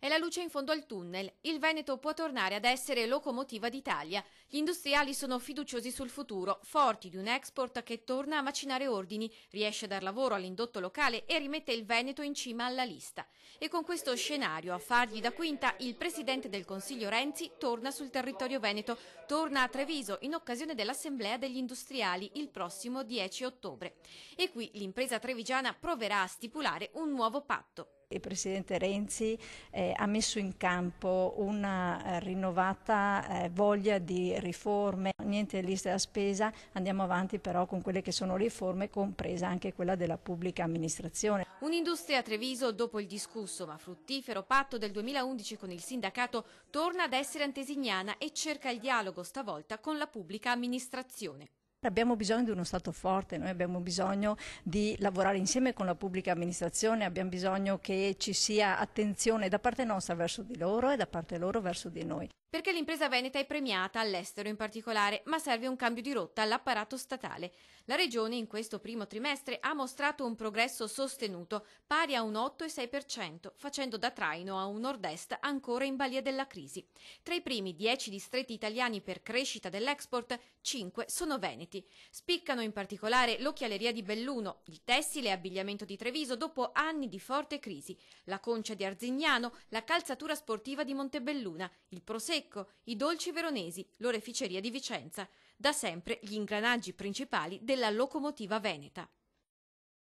È la luce in fondo al tunnel. Il Veneto può tornare ad essere locomotiva d'Italia. Gli industriali sono fiduciosi sul futuro, forti di un export che torna a macinare ordini, riesce a dar lavoro all'indotto locale e rimette il Veneto in cima alla lista. E con questo scenario a fargli da quinta il presidente del Consiglio Renzi torna sul territorio veneto, torna a Treviso in occasione dell'Assemblea degli Industriali il prossimo 10 ottobre. E qui l'impresa trevigiana proverà a stipulare un nuovo patto. Il Presidente Renzi ha messo in campo una rinnovata voglia di riforme, niente liste da spesa, andiamo avanti però con quelle che sono riforme, compresa anche quella della pubblica amministrazione. Un'industria a Treviso, dopo il discusso ma fruttifero patto del 2011 con il sindacato, torna ad essere antesignana e cerca il dialogo stavolta con la pubblica amministrazione. Abbiamo bisogno di uno Stato forte, noi abbiamo bisogno di lavorare insieme con la pubblica amministrazione, abbiamo bisogno che ci sia attenzione da parte nostra verso di loro e da parte loro verso di noi. Perché l'impresa veneta è premiata, all'estero in particolare, ma serve un cambio di rotta all'apparato statale. La Regione in questo primo trimestre ha mostrato un progresso sostenuto, pari a un 8,6%, facendo da traino a un nord-est ancora in balia della crisi. Tra i primi 10 distretti italiani per crescita dell'export, 5 sono veneti. Spiccano in particolare l'occhialeria di Belluno, il tessile e abbigliamento di Treviso dopo anni di forte crisi, la concia di Arzignano, la calzatura sportiva di Montebelluna, il prosecco, i dolci veronesi, l'oreficeria di Vicenza. Da sempre gli ingranaggi principali della locomotiva veneta.